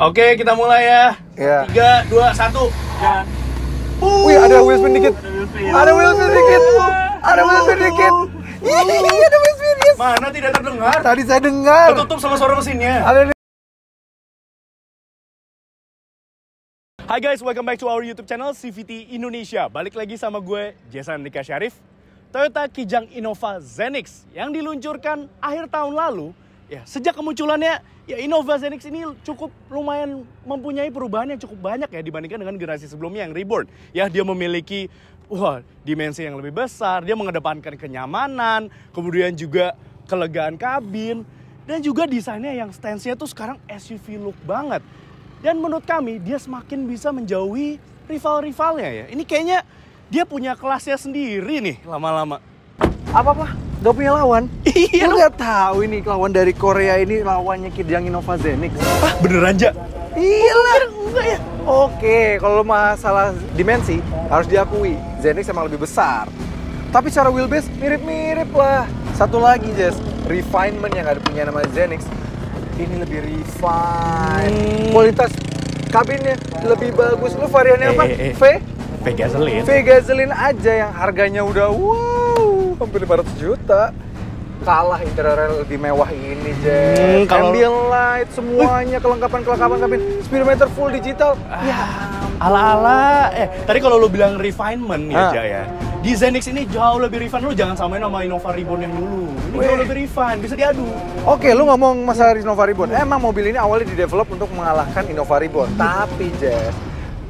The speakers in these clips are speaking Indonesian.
Oke, kita mulai ya. Iya. 3, 2, 1. Ya. Wih, ada wheel spin dikit. Ada wheel spin dikit. Ada wheel spin dikit. Iya, ada wheel spin, yes. Mana tidak terdengar? Tadi saya dengar. Ketutup sama suara mesinnya. Ada nih. Hai guys, welcome back to our YouTube channel CVT Indonesia. Balik lagi sama gue, Jason Nika Syarif. Toyota Kijang Innova Zenix yang diluncurkan akhir tahun lalu. Ya, sejak kemunculannya, ya Innova Zenix ini cukup lumayan mempunyai perubahan yang cukup banyak ya dibandingkan dengan generasi sebelumnya yang Reborn. Ya, dia memiliki dimensi yang lebih besar, dia mengedepankan kenyamanan, kemudian juga kelegaan kabin, dan juga desainnya yang stance-nya tuh sekarang SUV look banget. Dan menurut kami, dia semakin bisa menjauhi rival-rivalnya ya. Ini kayaknya dia punya kelasnya sendiri nih lama-lama. Apa? Gak punya lawan? Iya. Lu gak tahu ini lawan dari Korea ini lawannya Kijang Innova Zenix. Ah, beneran aja? Iya lah. Enggak ya? Oke, kalau masalah dimensi harus diakui Zenix emang lebih besar. Tapi secara wheelbase mirip-mirip lah. Satu lagi Jess, refinement yang ada punya nama Zenix. Ini lebih refine. Kualitas kabinnya lebih bagus. Lu variannya apa? V gasoline. V gasoline aja yang harganya udah hampir 500 juta. Kalah interiornya lebih mewah ini, Jess. Ambient light, semuanya kelengkapan kabin. Speedometer full digital. Ala-ala. Tadi kalau lu bilang refinement aja ya. Di Zenix ini jauh lebih refine. Lu jangan samain sama Innova Reborn yang dulu. Ini jauh lebih refine, bisa diadu. Oke, lu ngomong masalah Innova Reborn. Emang mobil ini awalnya didevelop untuk mengalahkan Innova Reborn. Tapi, Jess,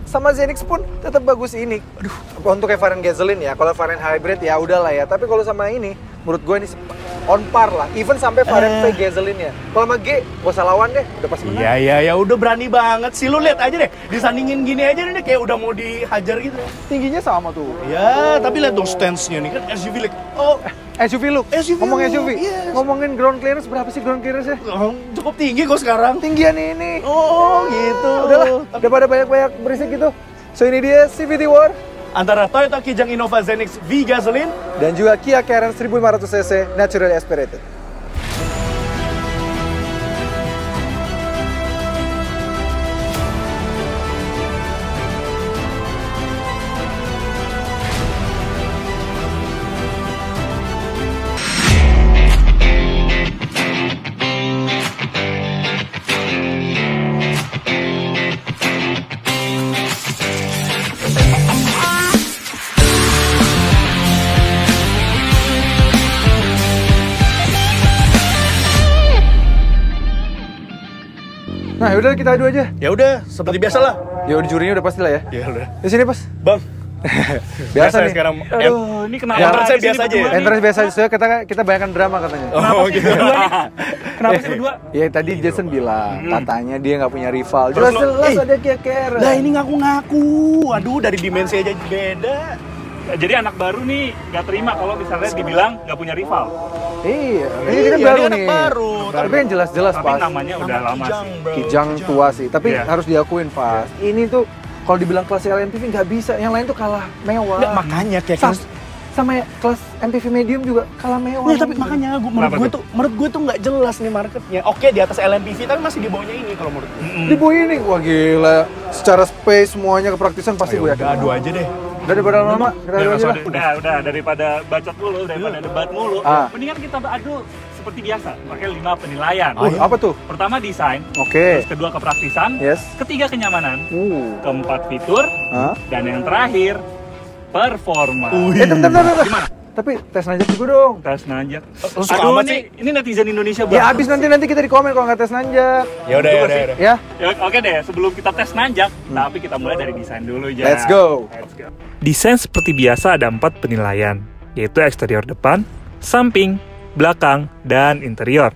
sama Zenix pun tetap bagus ini. Aduh, untuk varian gasoline ya. Kalau varian hybrid ya udahlah ya. Tapi kalau sama ini, menurut gue ini on par lah. Even sampai varian V gasoline ya. Kalau sama G, gak usah lawan deh. Udah pasti menang. Iya, udah berani banget sih. Lu lihat aja deh, disandingin gini aja nih kayak udah mau dihajar gitu. Tingginya sama tuh. Ya, tapi lihat dong stance-nya nih kan SUV like. SUV look. Ngomong SUV. Yes. Ngomongin ground clearance, berapa sih ground clearance-nya? Cukup tinggi kok sekarang. Tinggian ini. Oh, gitu. Udahlah, daripada banyak-banyak berisik gitu. So ini dia CVT War antara Toyota Kijang Innova Zenix V gasoline dan juga Kia Carens 1500cc naturally aspirated. Nah, yaudah kita adu aja. ya udah seperti biasa lah. Ya udah jurinya udah pasti lah ya. Ya udah. Di sini pas. Bang. Biasa nih. Sekarang. Aduh, ini kenapa? Entrance-nya biasa aja ya? Entrance biasa aja, kita bayangkan drama katanya. Oh, gitu. Kenapa sih berdua? Ya tadi Jason bilang katanya dia nggak punya rival. Terus Jelas ada Kia Carens. Lah ini ngaku-ngaku. Aduh, dari dimensi aja beda. Jadi anak baru nih nggak terima kalau misalnya dibilang nggak punya rival. Iya, ini kan baru nih. Baru. Tapi yang jelas-jelas Tapi pas. namanya udah lama Kijang, sih. bro. Kijang tua sih, tapi Iya. harus diakuin pas. Ini tuh kalau dibilang kelas LMPV nggak bisa, yang lain tuh kalah mewah. Nggak, makanya kayak sama kelas MPV medium juga kalah mewah. Ya, tapi makanya menurut gue tuh nggak jelas nih marketnya. Oke, di atas LMPV tapi masih di bawahnya ini kalau menurut gue. di bawah ini, wah gila. Secara space semuanya kepraktisan pasti gue yakin. Adu aja deh. Daripada lama, kita adu aja lah. Udah daripada bacot mulu, daripada debat mulu. Ah. Mendingan kita adu seperti biasa, pakai 5 penilaian. Apa tuh? Pertama desain, Oke. terus kedua kepraktisan, Yes. ketiga kenyamanan, keempat fitur, Hah? dan yang terakhir performa. Bentar. Gimana? Tapi tes nanjak juga dong. Tes nanjak. Lu suka amat sih? Ini netizen Indonesia Ya abis nanti kita di komen kalau nggak tes nanjak. Ya udah. Ya. Ya, oke deh, sebelum kita tes nanjak, tapi kita mulai dari desain dulu ya. Let's go. Desain seperti biasa ada 4 penilaian, yaitu eksterior depan, samping, belakang, dan interior.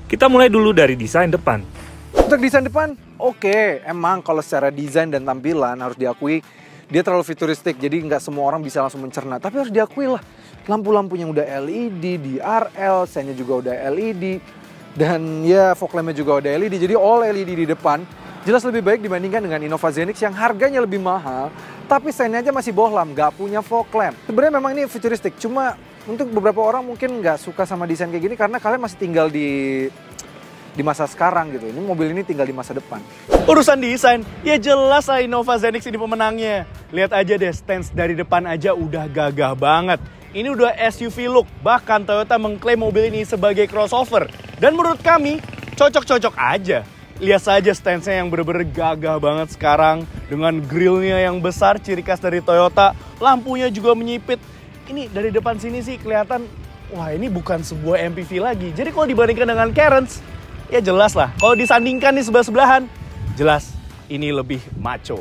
Kita mulai dulu dari desain depan. Untuk desain depan, oke. Emang kalau secara desain dan tampilan harus diakui dia terlalu futuristik, jadi nggak semua orang bisa langsung mencerna. Tapi harus diakui lah, lampu-lampunya udah LED, DRL, sennya juga udah LED, dan ya fog lampnya juga udah LED, jadi all LED di depan. Jelas lebih baik dibandingkan dengan Innova Zenix yang harganya lebih mahal, tapi sennya aja masih bohlam, nggak punya fog lamp. Sebenarnya memang ini futuristik, cuma untuk beberapa orang mungkin nggak suka sama desain kayak gini karena kalian masih tinggal di di masa sekarang gitu. Ini mobil ini tinggal di masa depan. Urusan desain, ya jelas lah Innova Zenix ini pemenangnya. Lihat aja deh, stance dari depan aja udah gagah banget. Ini udah SUV look, bahkan Toyota mengklaim mobil ini sebagai crossover. Dan menurut kami, cocok-cocok aja. Lihat saja stance-nya yang bener-bener gagah banget sekarang. Dengan grillnya yang besar, ciri khas dari Toyota. Lampunya juga menyipit. Ini dari depan sini sih kelihatan, wah ini bukan sebuah MPV lagi. Jadi kalau dibandingkan dengan Cairns, ya jelas lah. Kalau disandingkan di sebelah-sebelahan, jelas ini lebih macho.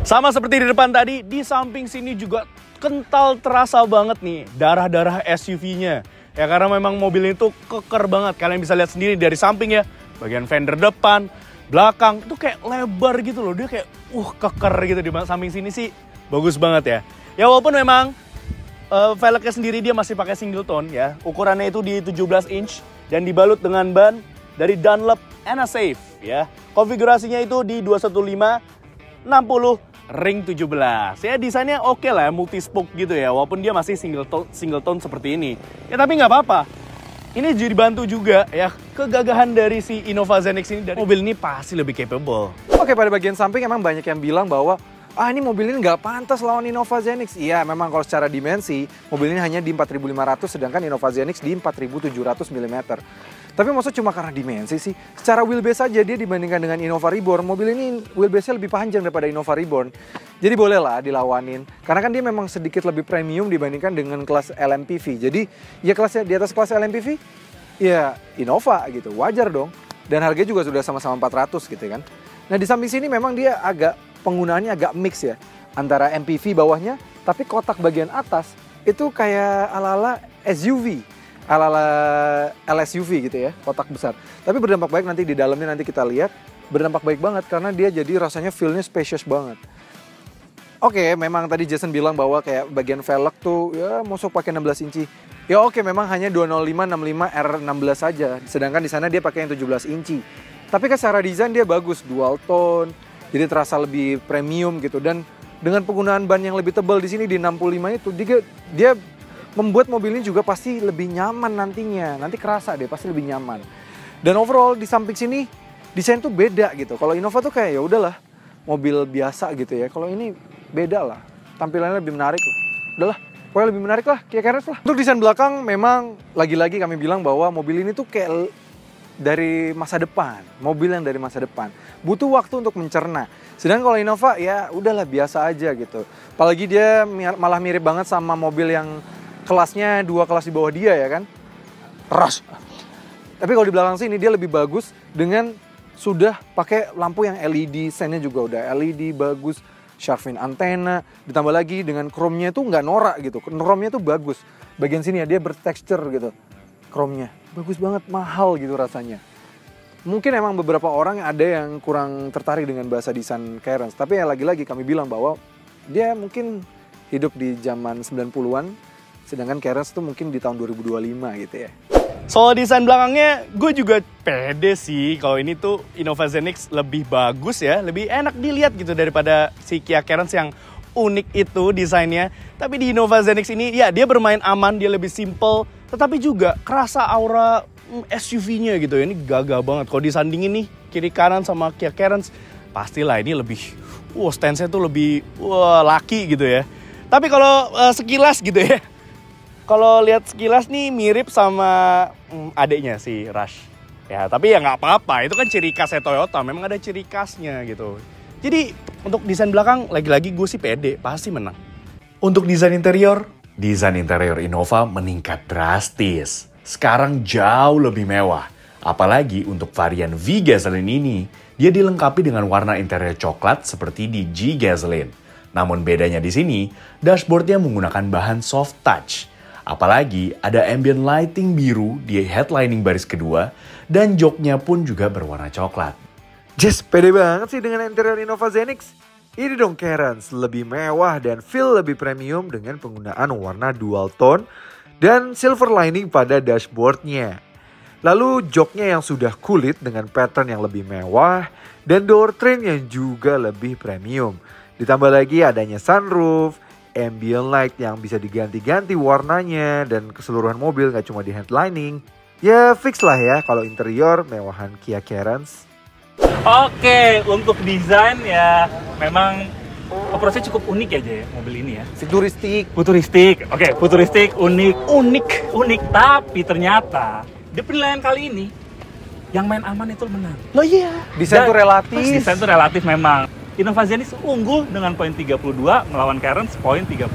Sama seperti di depan tadi, di samping sini juga kental terasa banget nih darah-darah SUV-nya. Ya karena memang mobil itu keker banget. Kalian bisa lihat sendiri dari samping ya. Bagian fender depan, belakang itu kayak lebar gitu loh. Dia kayak keker gitu di samping sini sih bagus banget ya. Ya walaupun memang velgnya sendiri dia masih pakai single tone ya. Ukurannya itu di 17 inch dan dibalut dengan ban dari Dunlop NSafe ya. Konfigurasinya itu di 215 60 ring 17. Ya desainnya oke lah, multi spoke gitu ya. Walaupun dia masih single tone seperti ini. Ya tapi nggak apa-apa. Ini jadi bantu juga ya kegagahan dari si Innova Zenix ini, dari mobil ini pasti lebih capable. Oke, pada bagian samping emang banyak yang bilang bahwa ini mobil ini nggak pantas lawan Innova Zenix. Iya, memang kalau secara dimensi mobil ini hanya di 4500 sedangkan Innova Zenix di 4700 mm. Tapi maksud cuma karena dimensi sih. Secara wheelbase saja dia dibandingkan dengan Innova Reborn, mobil ini wheelbase-nya lebih panjang daripada Innova Reborn. Jadi boleh lah dilawanin. Karena kan dia memang sedikit lebih premium dibandingkan dengan kelas LMPV. Jadi ya kelasnya di atas kelas LMPV, ya Innova gitu. Wajar dong. Dan harganya juga sudah sama-sama 400 gitu kan. Nah di samping sini memang dia penggunaannya agak mix ya. Antara MPV bawahnya, tapi kotak bagian atas itu kayak ala-ala SUV. Ala-ala LSUV gitu ya, kotak besar. Tapi berdampak baik nanti di dalamnya, nanti kita lihat. Berdampak baik banget karena dia jadi rasanya feel-nya spacious banget. Oke, memang tadi Jason bilang bahwa kayak bagian velg tuh ya masuk pakai 16 inci. Ya oke, memang hanya 205/65 R16 saja. Sedangkan di sana dia pakai yang 17 inci. Tapi kan secara desain dia bagus, dual tone. Jadi terasa lebih premium gitu. Dan dengan penggunaan ban yang lebih tebal di sini di 65 itu, dia membuat mobil ini juga pasti lebih nyaman nantinya. Nanti kerasa deh, pasti lebih nyaman. Dan overall di samping sini desain tuh beda gitu. Kalau Innova tuh kayak ya udahlah, mobil biasa gitu ya. Kalau ini beda lah, tampilannya lebih menarik loh. Udahlah, pokoknya lebih menarik lah, kayak Cairns lah. Untuk desain belakang memang lagi-lagi kami bilang bahwa mobil ini tuh kayak dari masa depan, mobil yang dari masa depan. Butuh waktu untuk mencerna. Sedangkan kalau Innova ya udahlah biasa aja gitu. Apalagi dia malah mirip banget sama mobil yang kelasnya 2 kelas di bawah dia ya kan. Rush. Tapi kalau di belakang sini dia lebih bagus dengan sudah pakai lampu yang LED, sennya juga udah LED bagus, shark fin antena, ditambah lagi dengan chrome-nya itu nggak norak gitu. Chrome-nya tuh bagus. Bagian sini ya dia bertekstur gitu. Chrome-nya bagus banget, mahal gitu rasanya. Mungkin emang beberapa orang ada yang kurang tertarik dengan bahasa desain Cairns, tapi ya lagi-lagi kami bilang bahwa dia mungkin hidup di zaman 90-an. Sedangkan Cairns tuh mungkin di tahun 2025 gitu ya. Soal desain belakangnya, gue juga pede sih kalau ini tuh Innova Zenix lebih bagus ya, lebih enak dilihat gitu daripada si Kia Cairns yang unik itu desainnya. Tapi di Innova Zenix ini ya dia bermain aman, dia lebih simple, tetapi juga kerasa aura SUV-nya gitu ya. Ini gagah banget. Kalau disandingin nih kiri kanan sama Kia Cairns, pastilah ini lebih stance-nya tuh lebih laki gitu ya. Tapi kalau sekilas gitu ya, kalau lihat sekilas nih mirip sama adiknya si Rush. Ya tapi ya nggak apa-apa, itu kan ciri khasnya Toyota, memang ada ciri khasnya gitu. Jadi untuk desain belakang lagi-lagi gue sih pede, pasti menang. Untuk desain interior Innova meningkat drastis. Sekarang jauh lebih mewah. Apalagi untuk varian V Gasoline ini, dia dilengkapi dengan warna interior coklat seperti di G Gasoline. Namun bedanya di sini, dashboardnya menggunakan bahan soft touch. Apalagi ada ambient lighting biru di headlining baris kedua dan joknya pun juga berwarna coklat. Jess, pede banget sih dengan interior Innova Zenix. Ini dong Cairns, lebih mewah dan feel lebih premium dengan penggunaan warna dual tone dan silver lining pada dashboardnya. Lalu joknya yang sudah kulit dengan pattern yang lebih mewah dan door trim yang juga lebih premium. Ditambah lagi adanya sunroof, ambient light yang bisa diganti-ganti warnanya dan keseluruhan mobil gak cuma di headlining. Ya fix lah ya, kalau interior mewahan Kia Carens. Oke, untuk desain ya memang approach-nya cukup unik aja ya mobil ini ya. Futuristik. Oke, futuristik, unik. Tapi ternyata di penilaian kali ini yang main aman itu menang. Loh iya. Desain tuh relatif. Desain tuh relatif memang. Innova Zenix unggul dengan poin 32 melawan Carens poin 30,5.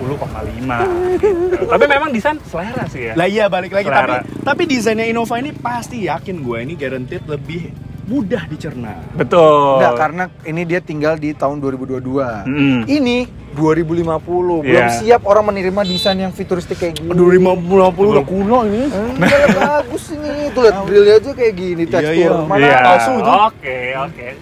Gitu. Tapi memang desain selera sih ya. Lah iya, balik lagi. Selera. Tapi desainnya Innova ini pasti yakin gue ini guaranteed lebih mudah dicerna. Betul. Enggak, karena ini dia tinggal di tahun 2022. Ini 2050. Belum Iya. siap orang menerima desain yang futuristik kayak gini. 2050 udah kuno ini. Enggak bagus ini. Tuh lihat grillnya aja kayak gini tekstur. iya. Mana Iya. palsu itu. Oke.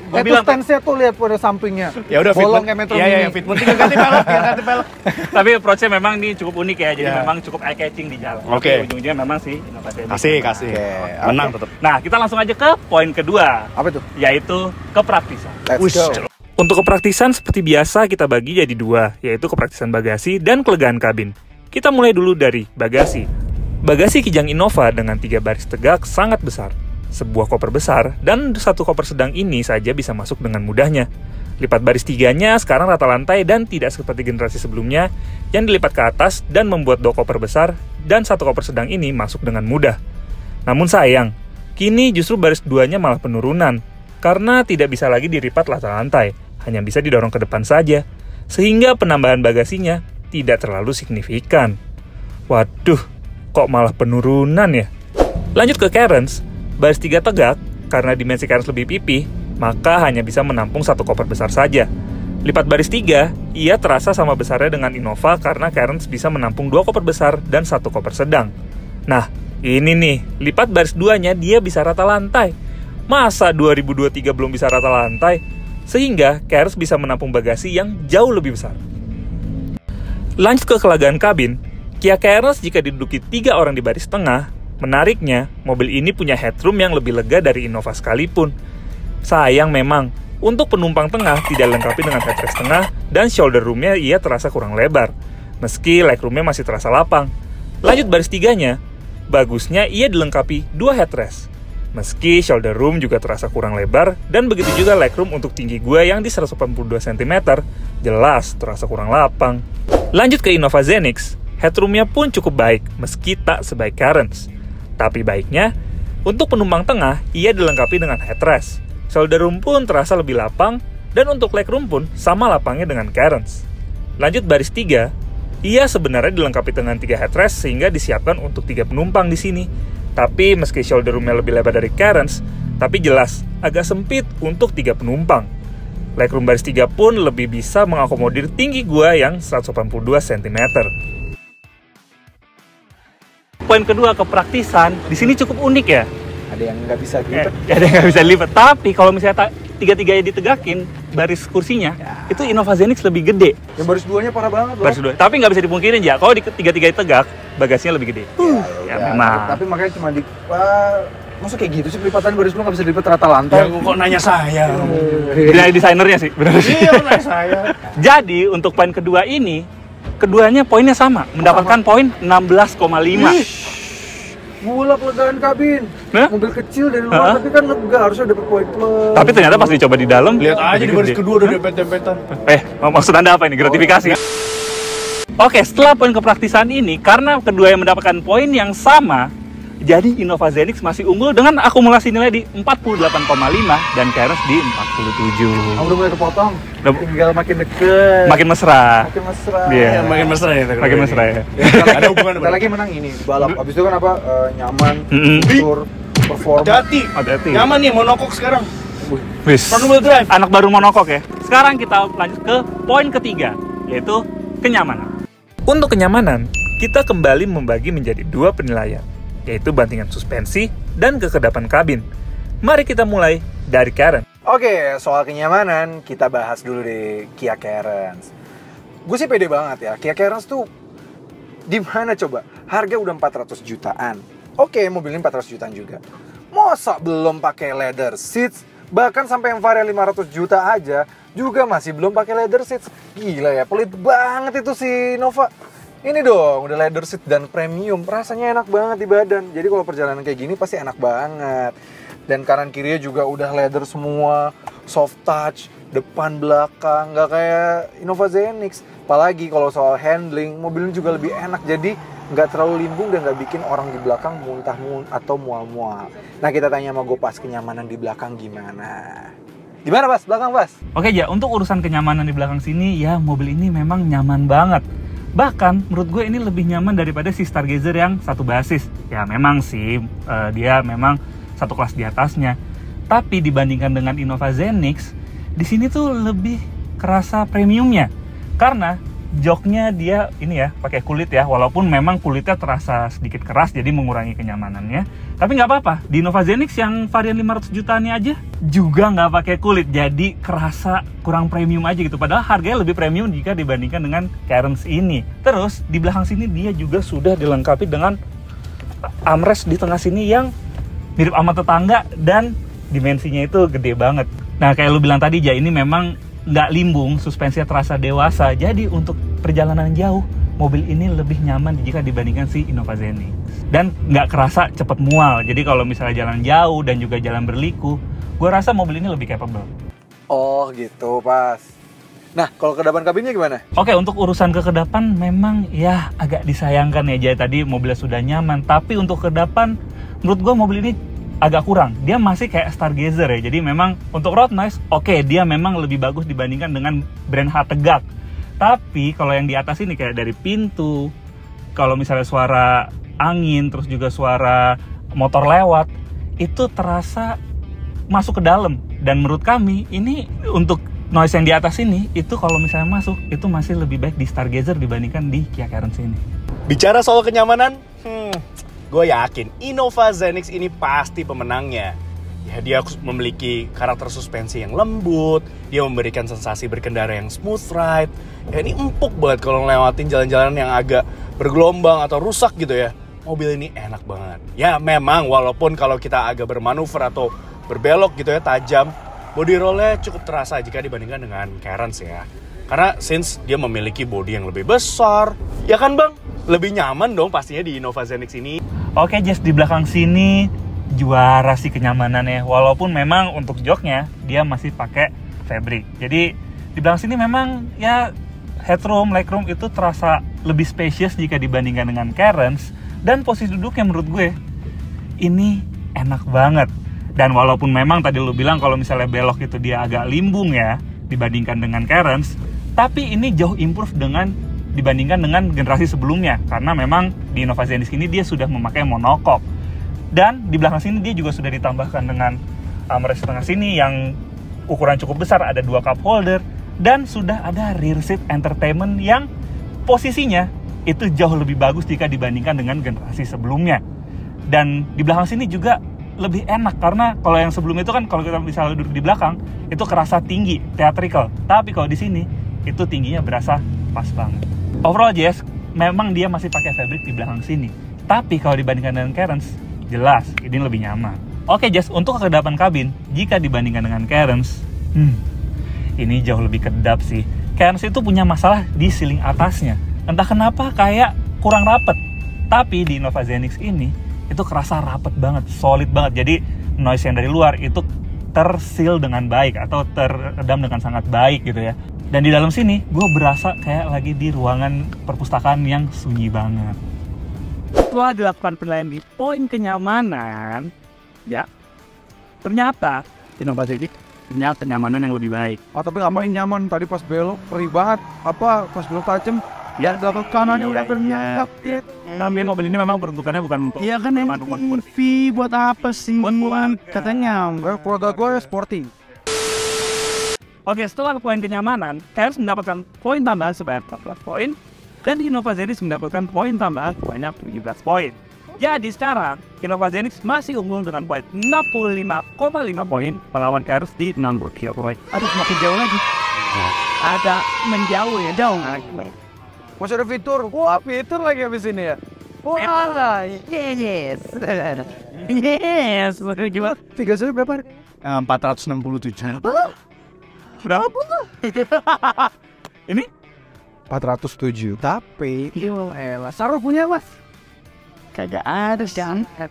Gua Itu bilang stance-nya tuh lihat pada sampingnya. Ya udah bolong fitment. kayak Metro Iya, Mini. fitment tinggal ganti pelek, tapi approach-nya memang ini cukup unik ya. Jadi Iya. memang cukup eye catching di jalan. Oke. Tapi ujung-ujungnya memang sih Innova Zenix. Kasih. Oke. Menang tetap. Nah, kita langsung aja ke poin kedua, Apa tuh? yaitu kepraktisan. Let's go. Untuk kepraktisan seperti biasa kita bagi jadi dua, yaitu kepraktisan bagasi dan kelegaan kabin. Kita mulai dulu dari bagasi. Bagasi Kijang Innova dengan 3 baris tegak sangat besar. Sebuah koper besar dan 1 koper sedang ini saja bisa masuk dengan mudahnya. Lipat baris 3-nya sekarang rata lantai dan tidak seperti generasi sebelumnya yang dilipat ke atas dan membuat 2 koper besar dan 1 koper sedang ini masuk dengan mudah. Namun sayang, kini justru baris 2-nya malah penurunan karena tidak bisa lagi dilipat rata lantai. Hanya bisa didorong ke depan saja, sehingga penambahan bagasinya tidak terlalu signifikan. Waduh, kok malah penurunan ya? Lanjut ke Carens, baris 3 tegak, karena dimensi Carens lebih pipih, maka hanya bisa menampung 1 koper besar saja. Lipat baris 3, ia terasa sama besarnya dengan Innova karena Carens bisa menampung 2 koper besar dan 1 koper sedang. Nah, ini nih, lipat baris 2-nya dia bisa rata lantai. Masa 2023 belum bisa rata lantai? Sehingga Carens bisa menampung bagasi yang jauh lebih besar. Lanjut ke kelegaan kabin, Kia Carens jika diduduki 3 orang di baris tengah, menariknya mobil ini punya headroom yang lebih lega dari Innova sekalipun. Sayang memang, untuk penumpang tengah tidak dilengkapi dengan headrest tengah dan shoulder roomnya ia terasa kurang lebar, meski legroomnya masih terasa lapang. Lanjut baris 3-nya, bagusnya ia dilengkapi 2 headrest. Meski shoulder room juga terasa kurang lebar, dan begitu juga legroom untuk tinggi gue yang di 182 cm, jelas terasa kurang lapang. Lanjut ke Innova Zenix, headroomnya pun cukup baik, meski tak sebaik Carens. Tapi baiknya, untuk penumpang tengah, ia dilengkapi dengan headrest. Shoulder room pun terasa lebih lapang, dan untuk legroom pun sama lapangnya dengan Carens. Lanjut baris 3, ia sebenarnya dilengkapi dengan 3 headrest sehingga disiapkan untuk 3 penumpang di sini. Tapi meski shoulder room-nya lebih lebar dari Carens, tapi jelas agak sempit untuk 3 penumpang. Legroom baris 3 pun lebih bisa mengakomodir tinggi gua yang 182 cm. Poin kedua, kepraktisan. Di sini cukup unik ya. Ada yang nggak bisa gitu. Ada yang nggak bisa lipat. Tapi kalau misalnya tiga-tiganya ditegakin, baris kursinya, itu Innova Zenix lebih gede. Yang baris 2-nya parah banget loh. Baris 2. Tapi nggak bisa dipungkirin ya, kalau di tiga-tiga tegak, bagasinya lebih gede. Ya memang. Tapi makanya cuma di... Masa kayak gitu sih pelipatan baris 2 nggak bisa dilipat rata lantai? Ya kok nanya saya. Dari desainernya sih, benar sih. Iya, nanya saya. Jadi untuk poin kedua ini, keduanya poinnya sama, mendapatkan poin 16,5. Gula kelegaan kabin. Hah? Mobil kecil dari luar tapi kan lega, harusnya dapat poin plus. Tapi ternyata pas dicoba di dalam, Lihat aja di lebih baris gede. kedua udah dempet-dempetan. Maksud Anda apa ini? Gratifikasi? Oke, setelah poin kepraktisan ini, karena kedua yang mendapatkan poin yang sama, jadi Innova Zenix masih unggul dengan akumulasi nilai di 48,5 dan Carens di 47. Udah mulai kepotong. Udah. Tinggal makin deket. Makin mesra. Makin mesra. Iya. Makin mesra ya. Makin mesra ya. Ada hubungan. Kita lagi menang ini balap. Abis itu kan apa? Nyaman, Mm-mm. fitur, performa. Hati-hati. Hati-hati. Nyaman nih monokok sekarang. Wis. Front wheel drive. Anak baru monokok ya. Sekarang kita lanjut ke poin ketiga, yaitu kenyamanan. Untuk kenyamanan, kita kembali membagi menjadi 2 penilaian, yaitu bantingan suspensi dan kekedapan kabin. Mari kita mulai dari Carens. Oke, soal kenyamanan kita bahas dulu deh Kia Carens. Gue sih pede banget ya. Kia Carens tuh di mana coba? Harga udah 400 jutaan. Oke, mobil ini 400 jutaan juga. Masa belum pakai leather seats? Bahkan sampai yang Varia 500 juta aja juga masih belum pakai leather seats. Gila ya, pelit banget itu si Nova. Ini dong, udah leather seat dan premium, rasanya enak banget di badan. Jadi kalau perjalanan kayak gini pasti enak banget. Dan kanan kirinya juga udah leather semua, soft touch, depan belakang, nggak kayak Innova Zenix. Apalagi kalau soal handling, mobilnya juga lebih enak. Jadi nggak terlalu limbung dan nggak bikin orang di belakang muntah atau mual-mual. Nah kita tanya sama Gopas, kenyamanan di belakang gimana? Gimana Pas? Belakang Pas? Oke ya, untuk urusan kenyamanan di belakang sini, ya mobil ini memang nyaman banget. Bahkan menurut gue ini lebih nyaman daripada si Stargazer yang satu basis. Ya memang sih dia memang satu kelas di atasnya. Tapi dibandingkan dengan Innova Zenix, di sini tuh lebih kerasa premiumnya. Karena joknya dia ini ya pakai kulit ya, walaupun memang kulitnya terasa sedikit keras jadi mengurangi kenyamanannya. Tapi nggak apa-apa, di Innova Zenix yang varian 500 jutaan aja juga nggak pakai kulit, jadi kerasa kurang premium aja gitu. Padahal harganya lebih premium jika dibandingkan dengan Cairns ini. Terus di belakang sini dia juga sudah dilengkapi dengan armrest di tengah sini yang mirip sama tetangga dan dimensinya itu gede banget. Nah kayak lu bilang tadi, ini memang nggak limbung, suspensinya terasa dewasa. Jadi untuk perjalanan jauh, mobil ini lebih nyaman jika dibandingkan si Innova Zenix. Dan nggak kerasa cepet mual. Jadi kalau misalnya jalan jauh dan juga jalan berliku, gue rasa mobil ini lebih capable. Oh gitu Pas. Nah kalau kedapan kabinnya gimana? Oke, untuk urusan kekedapan memang ya agak disayangkan ya. Jadi tadi mobilnya sudah nyaman, tapi untuk kedapan menurut gue mobil ini agak kurang. Dia masih kayak Stargazer ya. Jadi memang untuk road noise, oke, dia memang lebih bagus dibandingkan dengan brand H tegak. Tapi kalau yang di atas ini kayak dari pintu, kalau misalnya suara angin, terus juga suara motor lewat, itu terasa masuk ke dalam. Dan menurut kami ini untuk noise yang di atas ini, itu kalau misalnya masuk, itu masih lebih baik di Stargazer dibandingkan di Kia Cairns ini. Bicara soal kenyamanan, gue yakin Innova Zenix ini pasti pemenangnya. Ya, dia memiliki karakter suspensi yang lembut, dia memberikan sensasi berkendara yang smooth ride. Ya ini empuk banget kalau ngelewatin jalan-jalan yang agak bergelombang atau rusak gitu ya. Mobil ini enak banget. Ya memang walaupun kalau kita agak bermanuver atau berbelok gitu ya, tajam, body roll-nya cukup terasa jika dibandingkan dengan Cairns ya. Karena since dia memiliki body yang lebih besar, ya kan bang? Lebih nyaman dong pastinya di Innova Zenix ini. Oke Jess, di belakang sini juara sih kenyamanannya. Walaupun memang untuk joknya dia masih pakai fabric. Jadi di belakang sini memang ya headroom, legroom itu terasa lebih spacious jika dibandingkan dengan Cairns. Dan posisi duduknya menurut gue ini enak banget. Dan walaupun memang tadi lu bilang kalau misalnya belok itu dia agak limbung ya dibandingkan dengan Cairns, tapi ini jauh improve dibandingkan dengan generasi sebelumnya. Karena memang di Innova Zenix ini dia sudah memakai monocoque. Dan di belakang sini dia juga sudah ditambahkan dengan armrest tengah sini yang ukuran cukup besar, ada 2 cup holder, dan sudah ada rear seat entertainment yang posisinya itu jauh lebih bagus jika dibandingkan dengan generasi sebelumnya. Dan di belakang sini juga lebih enak karena kalau yang sebelum itu kan kalau kita misalnya duduk di belakang itu kerasa tinggi, theatrical. Tapi kalau di sini itu tingginya berasa pas banget. Overall Jess, memang dia masih pakai fabric di belakang sini. Tapi kalau dibandingkan dengan Cairns, jelas ini lebih nyaman. Oke Jess, untuk kekedapan kabin, jika dibandingkan dengan Cairns, ini jauh lebih kedap sih. Cairns itu punya masalah di ceiling atasnya. Entah kenapa kayak kurang rapet. Tapi di Innova Zenix ini, itu kerasa rapet banget, solid banget. Jadi noise yang dari luar itu terseal dengan baik atau teredam dengan sangat baik gitu ya. Dan di dalam sini, gue berasa kayak lagi di ruangan perpustakaan yang sunyi banget. Setelah dilakukan penilaian di poin kenyamanan, ya ternyata Innova Zenix punya kenyamanan yang lebih baik. Oh tapi ngapain nyaman, tadi pas belok perih banget. Apa pas belok tajam, ya belok kanannya udah bernyap. Tapi mobil ini memang peruntukannya bukan untuk Iya kan MPV, buat apa sih? Buat katanya, keluarga gue sporting. Oke, setelah poin kenyamanan, Cairns mendapatkan poin tambahan sebanyak 14 poin, dan Innova Zenix mendapatkan poin tambahan sebanyak 17 poin. Jadi sekarang, Innova Zenix masih unggul dengan poin 65,5 poin melawan Cairns di 63 poin. Aduh, semakin jauh lagi. Ada menjauh ya, jauh. Masih ada fitur, wah fitur lagi habis ini ya. Wah, Yes. Yes, gimana? tiga saya berapa? 467. Berapa? Ini 407. Tapi elah, Saro punya mas? Kagak ada sih.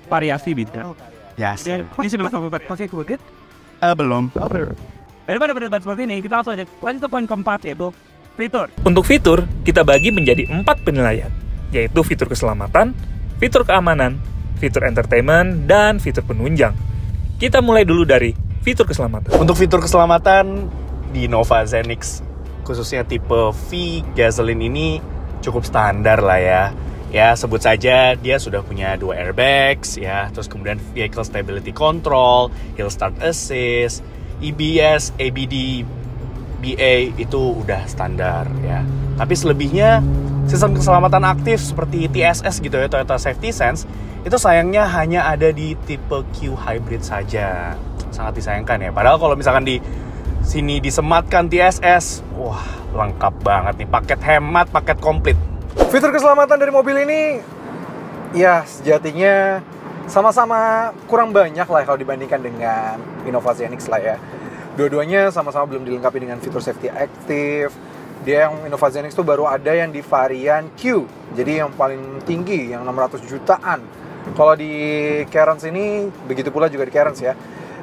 Variasi beda. Ya sih. Ini sudah pakai kulit. Belum. Daripada berdebat seperti ini, kita langsung aja lanjut ke poin keempat, yaitu fitur. Untuk fitur, kita bagi menjadi 4 penilaian, yaitu fitur keselamatan, fitur keamanan, fitur entertainment, dan fitur penunjang. Kita mulai dulu dari fitur keselamatan. Untuk fitur keselamatan di Innova Zenix, khususnya tipe V gasoline ini cukup standar lah ya. Ya, sebut saja dia sudah punya 2 airbags ya, terus kemudian vehicle stability control, hill start assist, EBS, ABD, BA itu udah standar ya. Tapi selebihnya sistem keselamatan aktif seperti TSS gitu ya, Toyota Safety Sense, itu sayangnya hanya ada di tipe Q Hybrid saja. Sangat disayangkan ya. Padahal kalau misalkan di sini disematkan TSS, wah lengkap banget nih, paket hemat, paket komplit. Fitur keselamatan dari mobil ini ya sejatinya sama-sama kurang banyak lah kalau dibandingkan dengan Innova Zenix lah ya. Dua-duanya sama-sama belum dilengkapi dengan fitur safety aktif. Dia yang Innova Zenix tuh baru ada yang di varian Q, jadi yang paling tinggi, yang 600 jutaan. Kalau di Cairns ini, begitu pula juga di Cairns ya.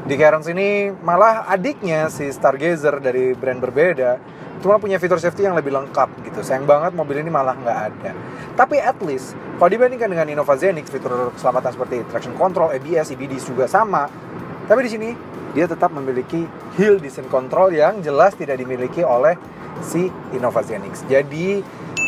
Di Cairns ini malah adiknya si Stargazer dari brand berbeda cuma punya fitur safety yang lebih lengkap gitu. Sayang banget mobil ini malah nggak ada. Tapi at least kalau dibandingkan dengan Innova Zenix, fitur keselamatan seperti traction control, ABS, EBD juga sama. Tapi di sini dia tetap memiliki hill descent control yang jelas tidak dimiliki oleh si Innova Zenix. Jadi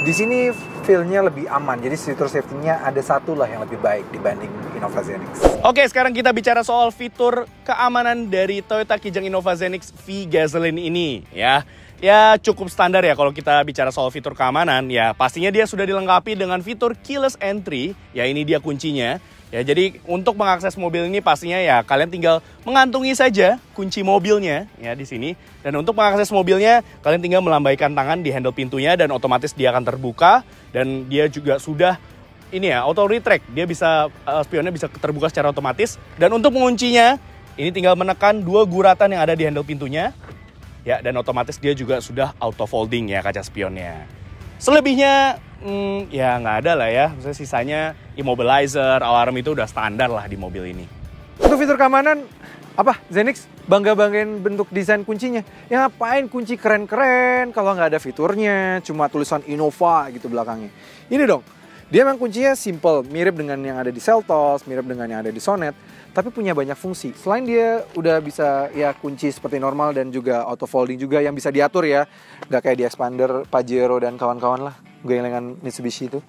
di sini feel-nya lebih aman. Jadi fitur safety-nya ada satu lah yang lebih baik dibanding Innova Zenix. Oke, sekarang kita bicara soal fitur keamanan dari Toyota Kijang Innova Zenix V gasoline ini ya. Ya cukup standar ya kalau kita bicara soal fitur keamanan. Ya pastinya dia sudah dilengkapi dengan fitur keyless entry. Ya ini dia kuncinya. Ya jadi untuk mengakses mobil ini pastinya ya kalian tinggal mengantungi saja kunci mobilnya ya di sini. Dan untuk mengakses mobilnya kalian tinggal melambaikan tangan di handle pintunya dan otomatis dia akan terbuka. Dan dia juga sudah ini ya auto retract. Dia bisa spionnya bisa terbuka secara otomatis. Dan untuk menguncinya ini tinggal menekan 2 guratan yang ada di handle pintunya. Ya, dan otomatis dia juga sudah auto folding ya kaca spionnya. Selebihnya, ya nggak ada lah ya. Maksudnya sisanya immobilizer, alarm itu udah standar lah di mobil ini. Untuk fitur keamanan, apa Zenix bangga-banggain bentuk desain kuncinya. Ya ngapain kunci keren-keren kalau nggak ada fiturnya, cuma tulisan Innova gitu belakangnya. Ini dong, dia memang kuncinya simple, mirip dengan yang ada di Seltos, mirip dengan yang ada di Sonet. Tapi punya banyak fungsi. Selain dia udah bisa ya kunci seperti normal dan juga auto folding juga yang bisa diatur ya. Nggak kayak di Expander, Pajero dan kawan-kawan lah. Gelengan Mitsubishi itu.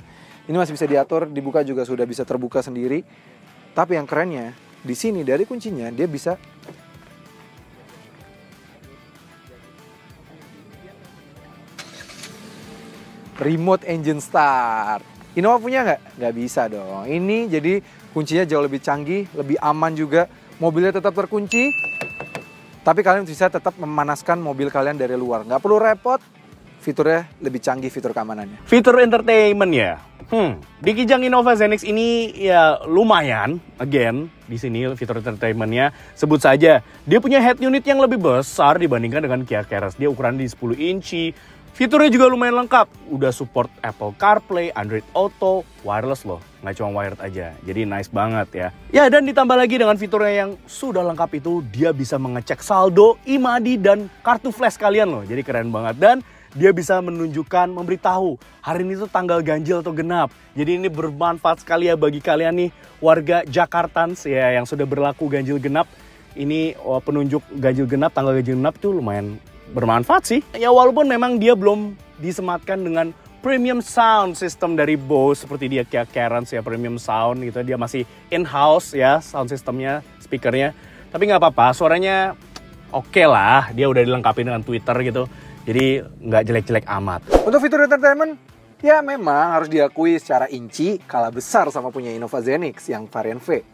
Ini masih bisa diatur, dibuka juga sudah bisa terbuka sendiri. Tapi yang kerennya, di sini dari kuncinya dia bisa remote engine start. Innova punya nggak? Nggak bisa dong. Ini jadi kuncinya jauh lebih canggih, lebih aman juga. Mobilnya tetap terkunci, tapi kalian bisa tetap memanaskan mobil kalian dari luar. Nggak perlu repot, fiturnya lebih canggih fitur keamanannya. Fitur entertainment ya. Di Kijang Innova Zenix ini ya lumayan. Again, di sini fitur entertainmentnya sebut saja dia punya head unit yang lebih besar dibandingkan dengan Kia Carens. Dia ukuran di 10 inci. Fiturnya juga lumayan lengkap, udah support Apple CarPlay, Android Auto, wireless loh, nggak cuma wired aja, jadi nice banget ya. Ya dan ditambah lagi dengan fiturnya yang sudah lengkap itu, dia bisa mengecek saldo, IMADI, dan kartu flash kalian loh, jadi keren banget. Dan dia bisa menunjukkan, memberitahu hari ini tuh tanggal ganjil atau genap. Jadi ini bermanfaat sekali ya bagi kalian nih warga Jakartans ya yang sudah berlaku ganjil genap. Ini penunjuk ganjil genap, tanggal ganjil genap tuh lumayan bermanfaat sih. Ya walaupun memang dia belum disematkan dengan premium sound system dari Bose seperti dia Kia Carens ya, premium sound gitu. Dia masih in-house ya sound systemnya, speakernya. Tapi nggak apa-apa, suaranya oke lah. Dia udah dilengkapi dengan Twitter gitu. Jadi nggak jelek-jelek amat. Untuk fitur entertainment, ya memang harus diakui secara inci kalah besar sama punya Innova Zenix yang varian V.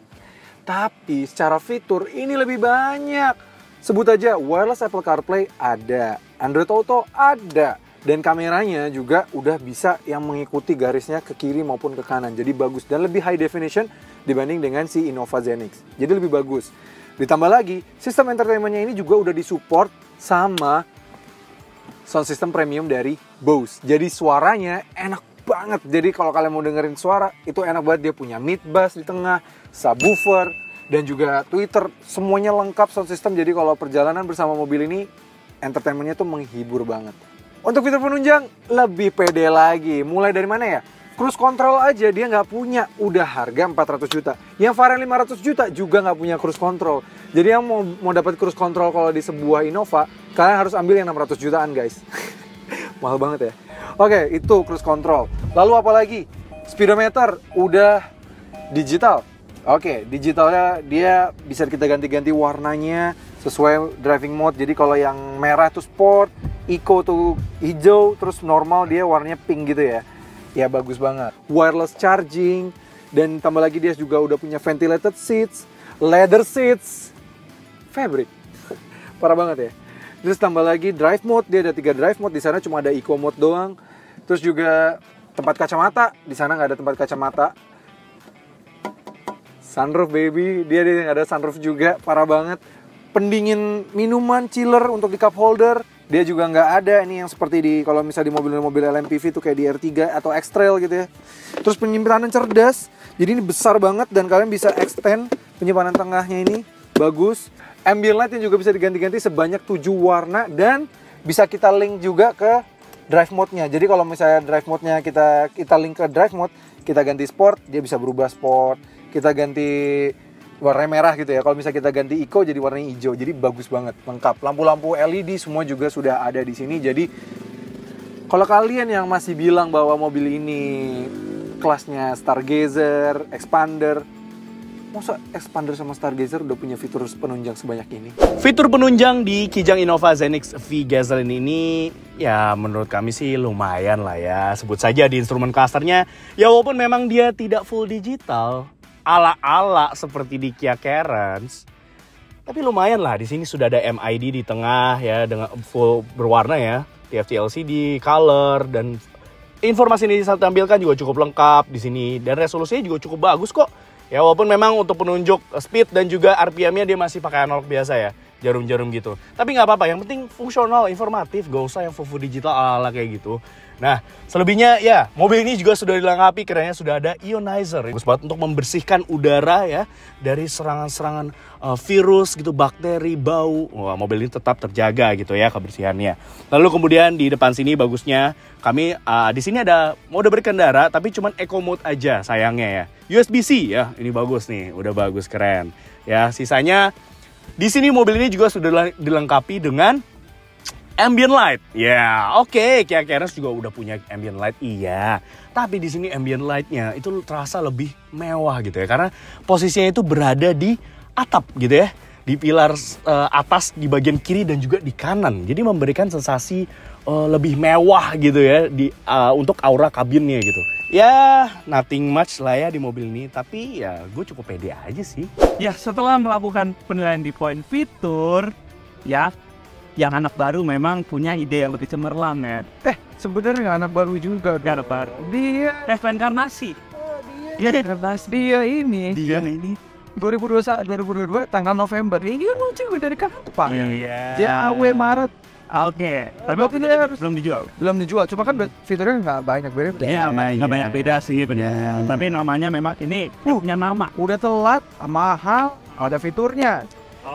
Tapi secara fitur ini lebih banyak. Sebut aja wireless Apple CarPlay ada, Android Auto ada, dan kameranya juga udah bisa yang mengikuti garisnya ke kiri maupun ke kanan. Jadi bagus dan lebih high definition dibanding dengan si Innova Zenix. Jadi lebih bagus. Ditambah lagi, sistem entertainmentnya ini juga udah disupport sama sound system premium dari Bose. Jadi suaranya enak banget. Jadi kalau kalian mau dengerin suara, itu enak banget. Dia punya mid bass di tengah, subwoofer, dan juga tweeter. Semuanya lengkap sound system. Jadi kalau perjalanan bersama mobil ini, entertainmentnya tuh menghibur banget. Untuk fitur penunjang, lebih pede lagi. Mulai dari mana ya? Cruise control aja dia nggak punya, udah harga 400 juta. Yang varian 500 juta juga nggak punya cruise control. Jadi yang mau dapat cruise control kalau di sebuah Innova, kalian harus ambil yang 600 jutaan guys. Mahal banget ya. Oke, itu cruise control. Lalu apa lagi? Speedometer udah digital. Oke, digitalnya dia bisa kita ganti-ganti warnanya sesuai driving mode. Jadi kalau yang merah tuh sport, eco tuh hijau, terus normal dia warnanya pink gitu ya. Ya bagus banget. Wireless charging, dan tambah lagi dia juga udah punya ventilated seats, leather seats, fabric. Parah banget ya. Terus tambah lagi drive mode, dia ada 3 drive mode. Di sana cuma ada eco mode doang. Terus juga tempat kacamata, di sana nggak ada tempat kacamata. Sunroof baby, dia ada sunroof juga, parah banget. Pendingin minuman, chiller untuk di cup holder, dia juga nggak ada. Ini yang seperti di kalau misalnya di mobil-mobil LMPV tuh kayak di R3 atau X-Trail gitu ya. Terus penyimpanan cerdas, jadi ini besar banget dan kalian bisa extend penyimpanan tengahnya ini, bagus. Ambient light yang juga bisa diganti-ganti sebanyak 7 warna dan bisa kita link juga ke drive mode-nya. Jadi kalau misalnya drive mode-nya kita link ke drive mode, kita ganti sport, dia bisa berubah sport. Kita ganti warna merah gitu ya. Kalau misalnya kita ganti eco jadi warnanya hijau. Jadi bagus banget, lengkap. Lampu-lampu LED semua juga sudah ada di sini. Jadi kalau kalian yang masih bilang bahwa mobil ini kelasnya Stargazer, Expander, masa Expander sama Stargazer udah punya fitur penunjang sebanyak ini? Fitur penunjang di Kijang Innova Zenix V Gasoline ini ya menurut kami sih lumayan lah ya. Sebut saja di instrumen clusternya, ya walaupun memang dia tidak full digital, ala-ala seperti di Kia Carens, tapi lumayan lah. Di sini sudah ada MID di tengah ya, dengan full berwarna ya, TFT LCD, color, dan informasi ini saya tampilkan juga cukup lengkap di sini, dan resolusinya juga cukup bagus kok. Ya walaupun memang untuk penunjuk speed dan juga RPM-nya dia masih pakai analog biasa ya, jarum-jarum gitu. Tapi nggak apa-apa, yang penting fungsional, informatif, gak usah yang full digital ala-ala kayak gitu. Nah, selebihnya ya, mobil ini juga sudah dilengkapi, kiranya sudah ada ionizer. Bagus banget untuk membersihkan udara ya dari serangan-serangan virus gitu, bakteri, bau. Wah, mobil ini tetap terjaga gitu ya kebersihannya. Lalu kemudian di depan sini bagusnya kami di sini ada mode berkendara tapi cuman eco mode aja sayangnya ya. USB-C ya, ini bagus nih, udah bagus, keren. Ya, sisanya di sini mobil ini juga sudah dilengkapi dengan ambient light. Ya, oke, Kia Carens juga udah punya ambient light, iya. Tapi di sini ambient lightnya itu terasa lebih mewah gitu ya, karena posisinya itu berada di atap gitu ya, di pilar atas di bagian kiri dan juga di kanan. Jadi memberikan sensasi lebih mewah gitu ya untuk aura kabinnya gitu. Ya, nothing much lah ya di mobil ini, tapi ya gue cukup pede aja sih. Ya, setelah melakukan penilaian di poin fitur, ya, yang anak baru memang punya ide yang lebih cemerlang ya. Sebenarnya anak baru juga. Gak anak baru. Dia Reinkarnasi. dia ini 2022 tanggal November. Ini lucu dari kapan? Iya. Dia AW Maret. Oke. Tapi waktu itu belum dijual. Cuma kan fiturnya nggak banyak beda. Iya, nggak banyak beda sih benar. Tapi namanya memang ini punya nama. Udah telat, mahal, ada fiturnya.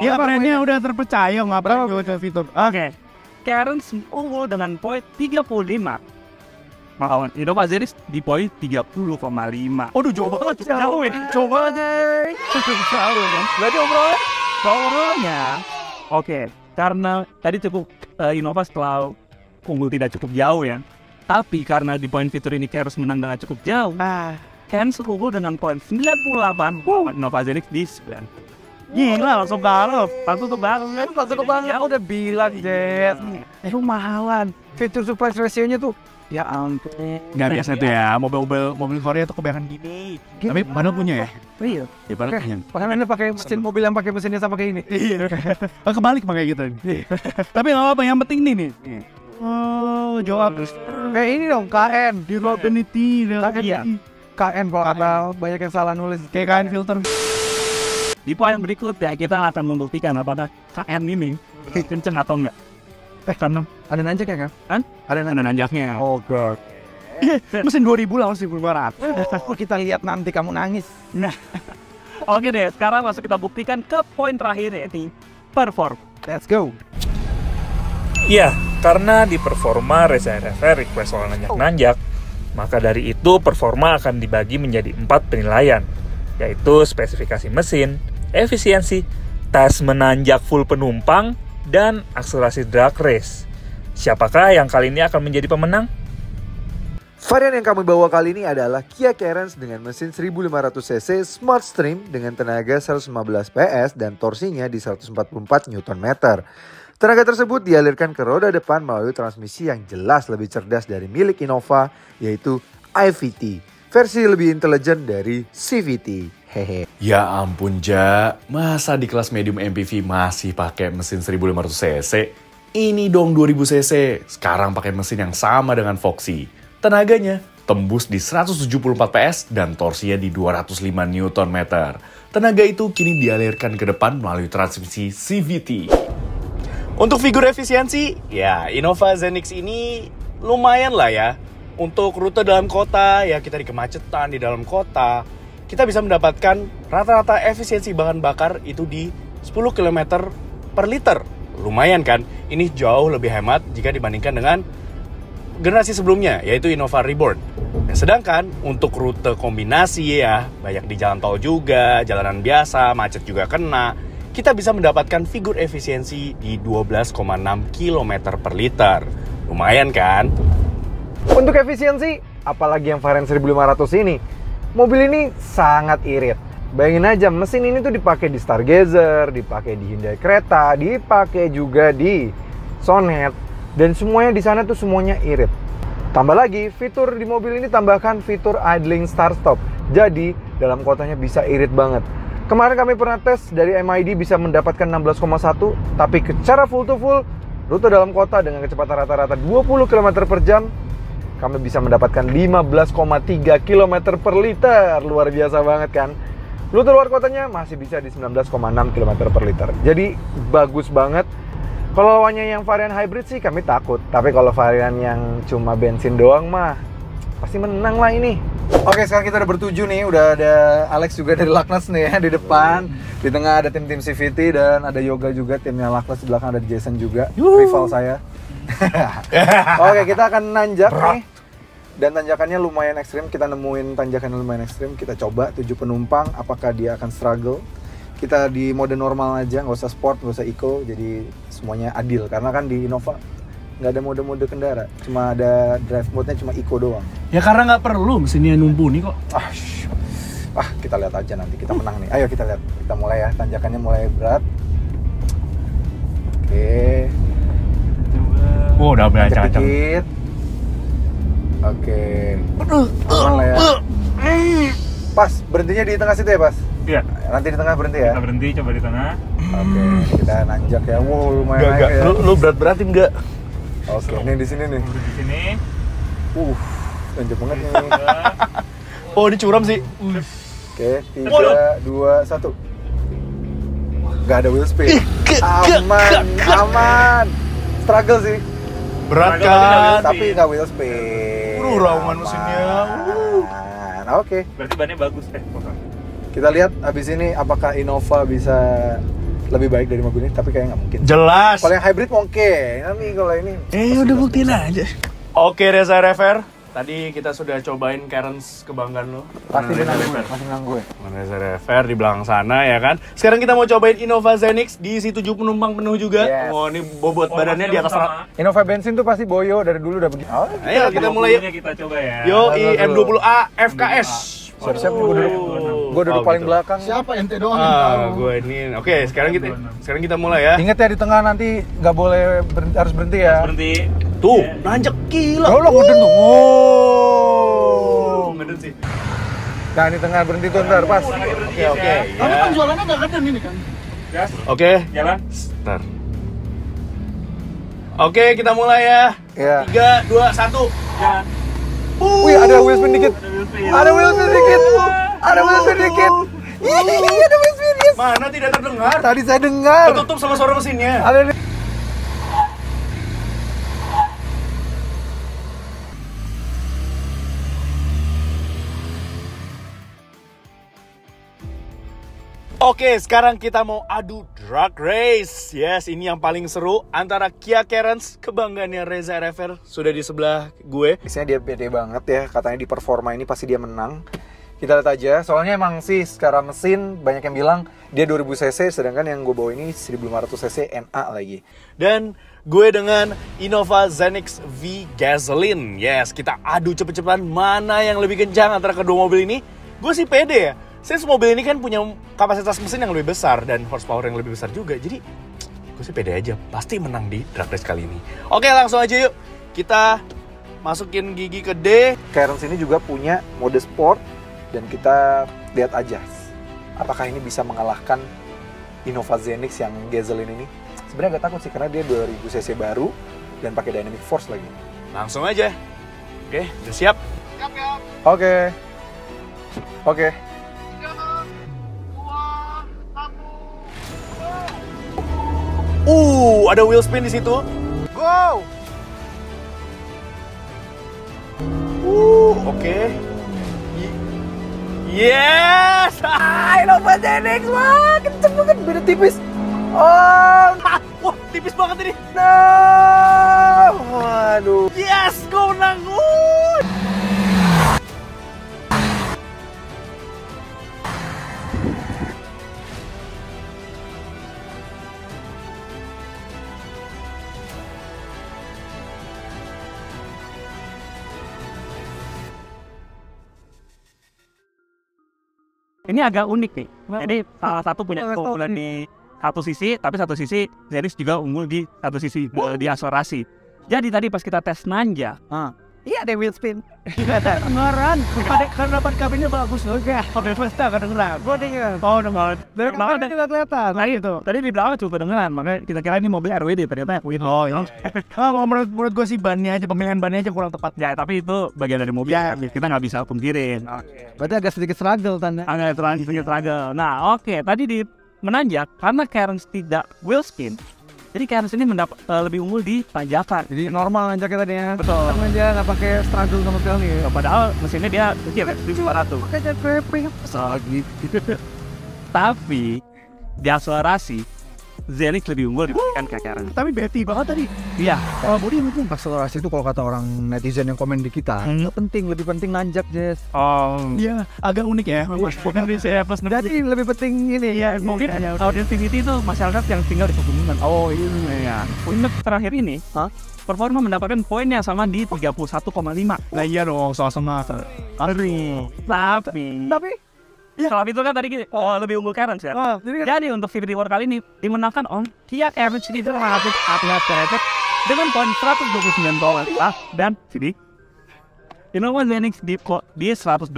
Ya, brandnya udah terpercaya, nggak berapa fitur. Oke. Carens unggul dengan poin 35. Melawan Innova Zenix di poin 30,5. Waduh, jauh banget. Jauh ini. Coba deh. Cukup jauh kan. Berarti obrolannya. Oke. Karena tadi cukup Innova setelah unggul tidak cukup jauh ya. Tapi karena di poin fitur ini Carens menang dengan cukup jauh. Carens unggul dengan poin 98. Innova Zenix di 9. Gila, langsung garap. Langsung kebangun. Ya udah bilang, Jet. Itu mahalan. Fitur surprise ratio-nya tuh, ya ampun. Nggak biasa itu ya, mobil Korea tuh kebanyakan gini. Tapi mana punya ya? Iya. Ya mana punya. Makanya Anda pakai mesin mobil yang pakai mesinnya sama kayak ini. Iya. Kebalik kayak gitu. Tapi nggak apa-apa, yang penting nih. Oh, jawab. Kayak ini dong, KN. Durability. Iya. KN kalau ada banyak yang salah nulis. Kayak KN filter. Di poin berikutnya kita akan membuktikan apakah KN ini kenceng atau enggak. Karena Ada nanjak ya, kan? Ada nanjaknya. Oke. Mesin 2000 lah, mesin 1500. Kita lihat nanti kamu nangis. Nah, oke deh, sekarang langsung kita buktikan ke poin terakhir, yaitu perform. Let's go. Iya, karena di performa Reza RFR request soal nanjak-nanjak, maka dari itu performa akan dibagi menjadi 4 penilaian, yaitu spesifikasi mesin, efisiensi, tes menanjak full penumpang, dan akselerasi drag race. Siapakah yang kali ini akan menjadi pemenang? Varian yang kami bawa kali ini adalah Kia Carens dengan mesin 1500cc Smart Stream dengan tenaga 115 PS dan torsinya di 144 Nm. Tenaga tersebut dialirkan ke roda depan melalui transmisi yang jelas lebih cerdas dari milik Innova, yaitu IVT, versi lebih intelijen dari CVT. Hehe. Ya ampun Ja, masa di kelas medium MPV masih pakai mesin 1500cc? Ini dong 2000cc, sekarang pakai mesin yang sama dengan Foxy. Tenaganya tembus di 174 PS dan torsinya di 205 Nm. Tenaga itu kini dialirkan ke depan melalui transmisi CVT. Untuk figur efisiensi, ya Innova Zenix ini lumayan lah ya. Untuk rute dalam kota, ya kita di kemacetan di dalam kota, kita bisa mendapatkan rata-rata efisiensi bahan bakar itu di 10 km per liter. Lumayan kan? Ini jauh lebih hemat jika dibandingkan dengan generasi sebelumnya, yaitu Innova Reborn. Nah, sedangkan untuk rute kombinasi ya, banyak di jalan tol juga, jalanan biasa, macet juga kena, kita bisa mendapatkan figur efisiensi di 12,6 km per liter. Lumayan kan? Untuk efisiensi, apalagi yang varian 1500 ini, mobil ini sangat irit. Bayangin aja, mesin ini tuh dipakai di Stargazer, dipakai di Hyundai Creta, dipakai juga di Sonet, dan semuanya di sana tuh semuanya irit. Tambah lagi, fitur di mobil ini tambahkan fitur idling start stop. Jadi, dalam kotanya bisa irit banget. Kemarin kami pernah tes dari MID bisa mendapatkan 16,1, tapi secara full to full, rute dalam kota dengan kecepatan rata-rata 20 km per jam, kami bisa mendapatkan 15,3 km per liter. Luar biasa banget kan? Rute luar kotanya masih bisa di 19,6 km per liter. Jadi, bagus banget. Kalau lawannya yang varian hybrid sih kami takut. Tapi kalau varian yang cuma bensin doang mah pasti menang lah ini. Oke, sekarang kita udah bertujuh nih. Udah ada Alex juga dari Laknas nih ya di depan. Di tengah ada tim-tim CVT dan ada Yoga juga timnya Laknas. Di belakang ada Jason juga, rival saya. Oke, kita akan nanjak nih. Dan tanjakannya lumayan ekstrim. Kita nemuin tanjakan yang lumayan ekstrim. Kita coba 7 penumpang. Apakah dia akan struggle? Kita di mode normal aja, nggak usah sport, nggak usah eco, jadi semuanya adil. Karena kan di Innova nggak ada mode-mode kendara, cuma ada drive mode-nya cuma eco doang. Ya karena nggak perlu, mesinnya mumpuni kok. Kita lihat aja nanti, kita menang nih. Ayo kita lihat, kita mulai ya, tanjakannya mulai berat. Oke. Oh, udah Tanjak beracak-acak. dikit. Oke. Aman lah ya. Pas, berhentinya di tengah situ ya, Pas? Iya. Nanti di tengah berhenti ya? Kita berhenti, coba di tengah. Oke, kita nanjak ya. Wow, lumayan naik ya. Lu berat-beratin nggak? Oke, nih di sini nih. Di sini. Nanjak banget nih. Oh, ini curam sih. Oke, 3, 2, 1. Gak ada wheel spin. Aman. Struggle sih. Berat kan? Tapi gak wheel spin. Rauman mesinnya. Oke. Berarti bannya bagus. Kita lihat abis ini apakah Innova bisa lebih baik dari mobil ini, tapi kayaknya nggak mungkin. Jelas. Kalau yang hybrid oke, tapi kalau ini udah buktiin aja. Oke, Reza RFR. Tadi kita sudah cobain Carens kebanggaan lo. pasti menang gue. Reza RFR di belakang sana ya kan. Sekarang kita mau cobain Innova Zenix di si 7 penumpang penuh juga. Yes. Oh, ini bobot badannya di atas Innova bensin tuh pasti boyo dari dulu udah begitu. Ayo kita mulai yuk. Kita coba ya. Yo, M20A FKS. Siap-siap gue duduk paling gitu. belakang. Siapa ente doang? Gue ini. Oke, sekarang kita mulai ya. Ingat ya di tengah nanti nggak boleh harus berhenti ya. Berhenti. Tuh, nanjak gila. Lo ngeden tuh. Ngeden sih. Nah ini tengah berhenti tuh ntar pas. Oke. Tapi kan jualannya nggak geden ini kan. Gas. Oke. Jalan. Ntar. Oke, kita mulai ya. Iya. 3, 2, 1. Jalan. Wih ada wheel spin dikit. Ada wheel spin dikit. Ada wheel spin dikit. Ada wheel spin yes. Mana tidak terdengar? Tadi saya dengar. Ketutup sama suara mesinnya. Ada nih. Oke, sekarang kita mau adu drag race. Yes, ini yang paling seru antara Kia Carens, kebanggaannya Reza RFR, sudah di sebelah gue. Biasanya dia pede banget ya, katanya di performa ini pasti dia menang. Kita lihat aja, soalnya emang sih secara mesin banyak yang bilang dia 2000 cc, sedangkan yang gue bawa ini 1500 cc NA lagi. Dan gue dengan Innova Zenix V Gasoline. Yes, kita adu cepet-cepetan mana yang lebih kencang antara kedua mobil ini. Gue sih pede ya, since mobil ini kan punya kapasitas mesin yang lebih besar dan horsepower yang lebih besar juga. Jadi gue sih pede aja, pasti menang di drag race kali ini. Oke, langsung aja yuk. Kita masukin gigi ke D. Carens ini juga punya mode sport, dan kita lihat aja apakah ini bisa mengalahkan Innova Zenix yang gasoline ini. Sebenarnya agak takut sih karena dia 2000 cc baru dan pakai dynamic force lagi. Langsung aja. Oke, udah siap? Siap ya. Oke. Oke. 3, 2, 1, ada wheel spin di situ. Go! Oke. Yes! Innova Zenix, wah kenceng banget, beda tipis. Oh, Wah, tipis banget ini. no! Waduh. Yes, gue menang. Ini agak unik nih. Jadi salah satu punya keunggulan di satu sisi, tapi satu sisi Zenix juga unggul di satu sisi di akselerasi. Jadi tadi pas kita tes Nanja, iya ada wheel spin. Kedengaran, karena dapat kabinnya bagus loh. Oke, Vesta kedengeran. Gue dengar. Oh dengar. Dari belakang juga kelihatan. Nah itu. Tadi di belakang cuma kedengeran, makanya kita kira ini mobil RWD, ternyata Win. Oh ya. Kalau menurut gue sih bannya aja, pemilihan bannya aja kurang tepat. Ya tapi itu bagian dari mobil. Ya. Kita nggak bisa pungkirin. Berarti agak sedikit struggle tanda. Agak sedikit struggle. Nah oke, tadi di menanjak karena Carens tidak wheel spin. Jadi Carens ini mendapat lebih unggul di tanjakan. Jadi normal nanjaknya tadi ya. Betul. Dia nggak pakai struggle sama sekali. Padahal mesinnya dia kecil, 1400. Pakai jet PP. Gitu. Tapi di akselerasi Zenix lebih unggul dibandingkan ke Carens. Tapi Betty banget tadi. Iya. Kalau body mungkin akselerasi itu kalau kata orang netizen yang komen di kita, nggak penting, lebih penting nanjak, Jess. Oh. Iya, agak unik ya. Bukan di saya plus. Jadi lebih penting ini ya. Mungkin audacity itu masyarakat yang tinggal di pegunungan. Oh iya. Untuk terakhir ini, performa mendapatkan poinnya sama di 31,5. Nah iya dong, sama-sama. Tapi ya, kalau itu kan tadi lebih unggul Carens ya. Jadi untuk VVT World kali ini dimenangkan on Kia Carens itu relatif atlet dengan poin 129,5 dan sini Innova Zenix di 127,5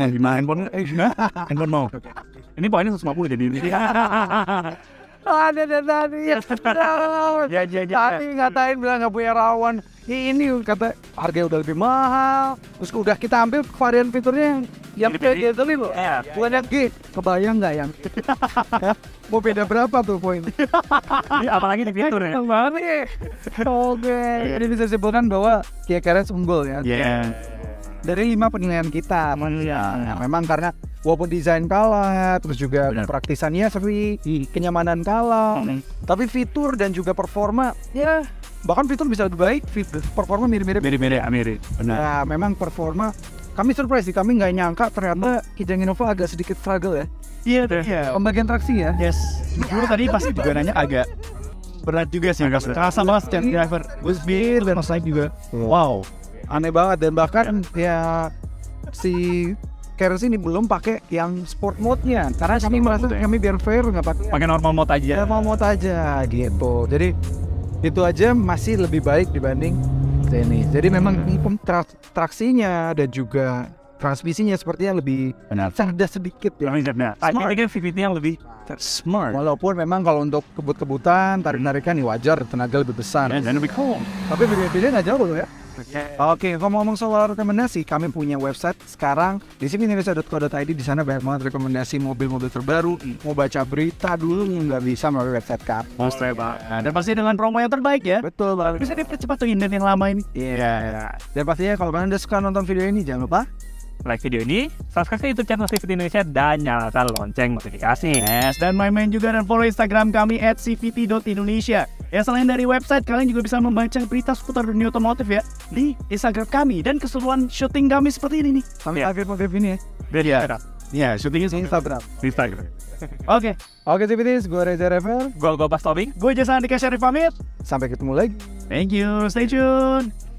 handphone mau. Ini poinnya 150 jadi ini. Ada tadi Tadi ngatain bilang nggak punya rawan. Ini kata harganya udah lebih mahal. Terus udah kita ambil varian fiturnya yang kayak gitu loh. Bukan yang git. Kebayang nggak yang? Mau beda berapa tuh poin? Apalagi di fitur ya. Oke. Jadi bisa disebutkan bahwa Kia Carens unggul ya. Dari 5 penilaian kita. Nah, memang karena walaupun desain kalah, terus juga praktisannya seri, kenyamanan kalah, tapi fitur dan juga performa, ya bahkan fitur bisa lebih baik, performa mirip-mirip. Mirip. Benar. Nah, memang performa, kami surprise sih, kami nggak nyangka ternyata Kijang Innova agak sedikit struggle ya. Iya. Pembagian traksi ya. Yes. Dulu tadi pasti juga nanya agak berat juga sih. Kerasa banget setiap driver. Bus-bir dan naik juga. Wow. Aneh banget dan bahkan ya si Carens ini belum pakai yang sport mode-nya karena kami merasa kami biar fair nggak pakai normal mode aja. Normal mode aja gitu. Jadi itu aja masih lebih baik dibanding Zenix. Jadi memang traksinya dan juga transmisinya sepertinya lebih cerdas sedikit ya. Smart. Ini kan VVT yang lebih smart. Walaupun memang kalau untuk kebut-kebutan tarik-tarikan ya wajar, tenaga lebih besar. Dan lebih cool. Tapi beda-beda nggak jauh loh ya. Oke, ngomong-ngomong soal rekomendasi, kami punya website sekarang di cvtindonesia.co.id. Di sana banyak banget rekomendasi mobil-mobil terbaru. Mau baca berita dulu nggak bisa melalui website kami. Dan pasti dengan promo yang terbaik ya. Betul banget. Bisa dipercepat tuh inden yang lama ini. Iya. Dan pastinya kalau kalian udah suka nonton video ini, jangan lupa like video ini, subscribe ke YouTube channel CVT Indonesia, dan nyalakan lonceng notifikasi. Yes, dan main-main juga dan follow Instagram kami @cvt.indonesia. Ya, selain dari website, kalian juga bisa membaca berita seputar dunia otomotif ya di Instagram kami, dan keseruan syuting kami seperti ini nih. Sampai akhir podcast ini ya. Biar Ya, syutingnya Di Instagram. Instagram. Oke, Oke CVTs, gue Reza Rever. Gue Pas Tobing. gue Jason Andika Syarif pamit. Sampai ketemu lagi. Thank you, stay tune.